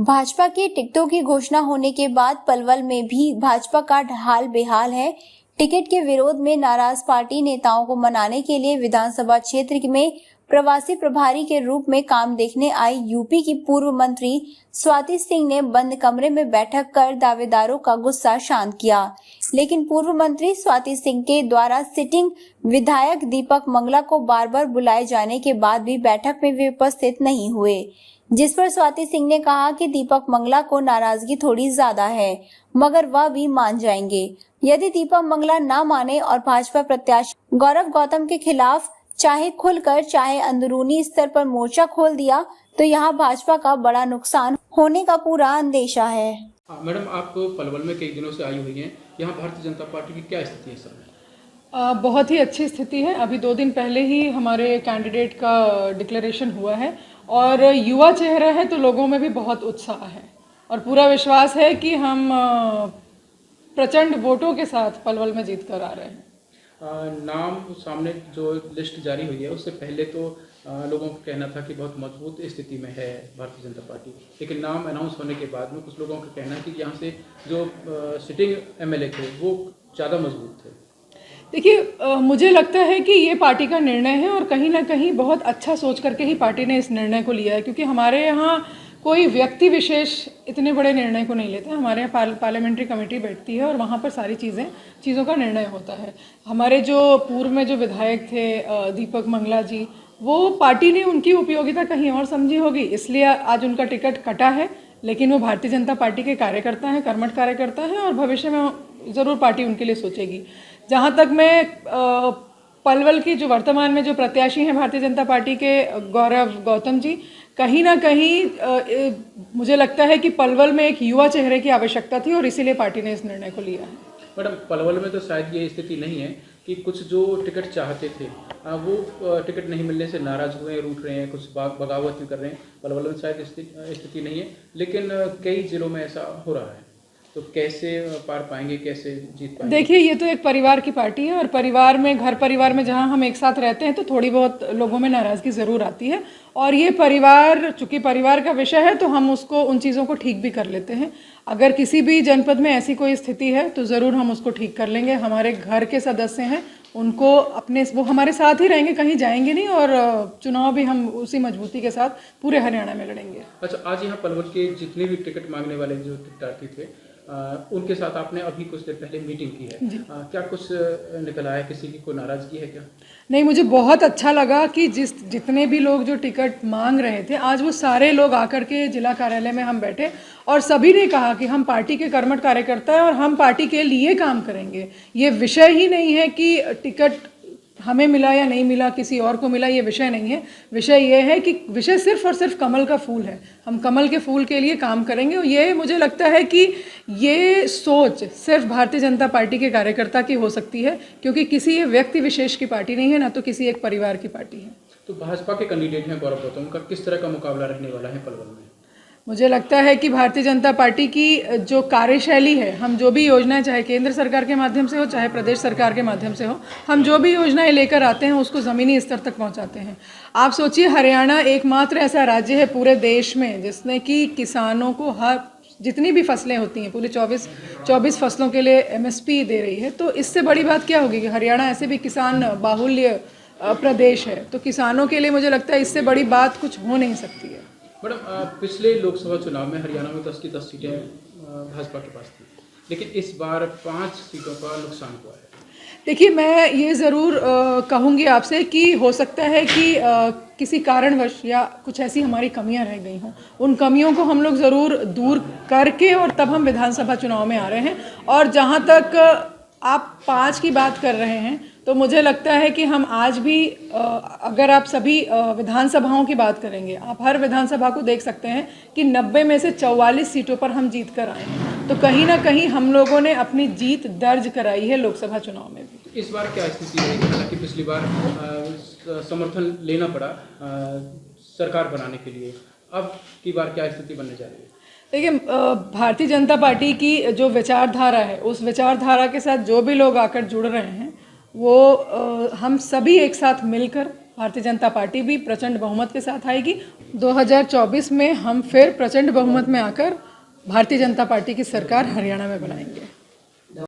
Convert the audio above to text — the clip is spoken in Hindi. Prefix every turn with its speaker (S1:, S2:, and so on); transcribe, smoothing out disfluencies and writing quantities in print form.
S1: भाजपा के टिकटों की घोषणा होने के बाद पलवल में भी भाजपा का हाल बेहाल है। टिकट के विरोध में नाराज पार्टी नेताओं को मनाने के लिए विधानसभा क्षेत्र में प्रवासी प्रभारी के रूप में काम देखने आई यूपी की पूर्व मंत्री स्वाति सिंह ने बंद कमरे में बैठक कर दावेदारों का गुस्सा शांत किया। लेकिन पूर्व मंत्री स्वाति सिंह के द्वारा सिटिंग विधायक दीपक मंगला को बार बार बुलाए जाने के बाद भी बैठक में वे उपस्थित नहीं हुए, जिस पर स्वाति सिंह ने कहा कि दीपक मंगला को नाराजगी थोड़ी ज्यादा है, मगर वह भी मान जाएंगे। यदि दीपक मंगला ना माने और भाजपा प्रत्याशी गौरव गौतम के खिलाफ चाहे खुलकर चाहे अंदरूनी स्तर पर मोर्चा खोल दिया तो यहाँ भाजपा का बड़ा नुकसान होने का पूरा अंदेशा है।
S2: मैडम, आप पलवल में कई दिनों से आई हुई हैं, यहाँ भारतीय जनता पार्टी की क्या स्थिति है सर?
S3: बहुत ही अच्छी स्थिति है। अभी 2 दिन पहले ही हमारे कैंडिडेट का डिक्लेरेशन हुआ है और युवा चेहरा है तो लोगों में भी बहुत उत्साह है और पूरा विश्वास है कि हम प्रचंड वोटों के साथ पलवल में जीत कर आ रहे हैं।
S2: नाम सामने जो लिस्ट जारी हुई है उससे पहले तो लोगों का कहना था कि बहुत मजबूत स्थिति में है भारतीय जनता पार्टी, लेकिन नाम अनाउंस होने के बाद में कुछ लोगों का कहना है कि यहाँ से जो सिटिंग एमएलए थे वो ज़्यादा मजबूत थे।
S3: देखिए, मुझे लगता है कि ये पार्टी का निर्णय है और कहीं ना कहीं बहुत अच्छा सोच करके ही पार्टी ने इस निर्णय को लिया है, क्योंकि हमारे यहाँ कोई व्यक्ति विशेष इतने बड़े निर्णय को नहीं लेता। हमारे यहाँ पार्लियामेंट्री कमेटी बैठती है और वहाँ पर सारी चीज़ों का निर्णय होता है। हमारे जो पूर्व में जो विधायक थे दीपक मंगला जी, वो पार्टी ने उनकी उपयोगिता कहीं और समझी होगी, इसलिए आज उनका टिकट कटा है, लेकिन वो भारतीय जनता पार्टी के कार्यकर्ता हैं, कर्मठ कार्यकर्ता हैं और भविष्य में ज़रूर पार्टी उनके लिए सोचेगी। जहाँ तक मैं पलवल की जो वर्तमान में जो प्रत्याशी हैं भारतीय जनता पार्टी के गौरव गौतम जी, कहीं ना कहीं मुझे लगता है कि पलवल में एक युवा चेहरे की आवश्यकता थी और इसीलिए पार्टी ने इस निर्णय को लिया है।
S2: मैडम, पलवल में तो शायद ये स्थिति नहीं है कि कुछ जो टिकट चाहते थे वो टिकट नहीं मिलने से नाराज हुए हैं, रूठ रहे हैं, कुछ बगावत में कर रहे हैं। पलवल में शायद स्थिति नहीं है, लेकिन कई जिलों में ऐसा हो रहा है, तो कैसे पार पाएंगे, कैसे जीत पाएंगे?
S3: देखिए, ये तो एक परिवार की पार्टी है और परिवार में घर परिवार में जहाँ हम एक साथ रहते हैं तो थोड़ी बहुत लोगों में नाराज़गी ज़रूर आती है और ये परिवार, चूँकि परिवार का विषय है तो हम उसको उन चीज़ों को ठीक भी कर लेते हैं। अगर किसी भी जनपद में ऐसी कोई स्थिति है तो ज़रूर हम उसको ठीक कर लेंगे। हमारे घर के सदस्य हैं, उनको वो हमारे साथ ही रहेंगे, कहीं जाएंगे नहीं और चुनाव भी हम उसी मजबूती के साथ पूरे हरियाणा में लड़ेंगे।
S2: अच्छा, आज यहाँ पलवल के जितने भी टिकट मांगने वाले जो टिकटार्थी थे उनके साथ आपने अभी कुछ देर पहले मीटिंग की है, क्या कुछ निकल आया? किसी की कोई नाराजगी है क्या?
S3: नहीं, मुझे बहुत अच्छा लगा कि जितने भी लोग जो टिकट मांग रहे थे, आज वो सारे लोग आकर के जिला कार्यालय में हम बैठे और सभी ने कहा कि हम पार्टी के कर्मठ कार्यकर्ता हैं और हम पार्टी के लिए काम करेंगे। ये विषय ही नहीं है कि टिकट हमें मिला या नहीं मिला, किसी और को मिला, ये विषय नहीं है। विषय ये है कि विषय सिर्फ और सिर्फ कमल का फूल है। हम कमल के फूल के लिए काम करेंगे और ये मुझे लगता है कि ये सोच सिर्फ भारतीय जनता पार्टी के कार्यकर्ता की हो सकती है, क्योंकि किसी व्यक्ति विशेष की पार्टी नहीं है, ना तो किसी एक परिवार की पार्टी है।
S2: तो भाजपा के कैंडिडेट हैं गौरव गौतम, का किस तरह का मुकाबला रहने वाला है पलवल में?
S3: मुझे लगता है कि भारतीय जनता पार्टी की जो कार्यशैली है, हम जो भी योजनाएं, चाहे केंद्र सरकार के माध्यम से हो चाहे प्रदेश सरकार के माध्यम से हो, हम जो भी योजनाएं लेकर आते हैं उसको ज़मीनी स्तर तक पहुंचाते हैं। आप सोचिए, हरियाणा एकमात्र ऐसा राज्य है पूरे देश में जिसने कि किसानों को हर जितनी भी फसलें होती हैं पूरे 24 फसलों के लिए MSP दे रही है। तो इससे बड़ी बात क्या होगी कि हरियाणा ऐसे भी किसान बाहुल्य प्रदेश है, तो किसानों के लिए मुझे लगता है इससे बड़ी बात कुछ हो नहीं सकती है।
S2: मैडम, पिछले लोकसभा चुनाव में हरियाणा में 10 की 10 सीटें भाजपा के पास थी, लेकिन इस बार 5 सीटों का नुकसान हुआ है।
S3: देखिए, मैं ये ज़रूर कहूँगी आपसे कि हो सकता है कि किसी कारणवश या कुछ ऐसी हमारी कमियां रह गई हों, उन कमियों को हम लोग ज़रूर दूर करके और तब हम विधानसभा चुनाव में आ रहे हैं। और जहाँ तक आप 5 की बात कर रहे हैं तो मुझे लगता है कि हम आज भी अगर आप सभी विधानसभाओं की बात करेंगे, आप हर विधानसभा को देख सकते हैं कि 90 में से 44 सीटों पर हम जीत कर आए हैं। तो कहीं ना कहीं हम लोगों ने अपनी जीत दर्ज कराई है लोकसभा चुनाव में भी।
S2: इस बार क्या स्थिति रहेगी? हालांकि पिछली बार समर्थन लेना पड़ा सरकार बनाने के लिए, अब की बार क्या स्थिति बनने जा रही है?
S3: देखिए, भारतीय जनता पार्टी की जो विचारधारा है, उस विचारधारा के साथ जो भी लोग आकर जुड़ रहे हैं वो हम सभी एक साथ मिलकर भारतीय जनता पार्टी भी प्रचंड बहुमत के साथ आएगी। 2024 में हम फिर प्रचंड बहुमत में आकर भारतीय जनता पार्टी की सरकार हरियाणा में बनाएंगे।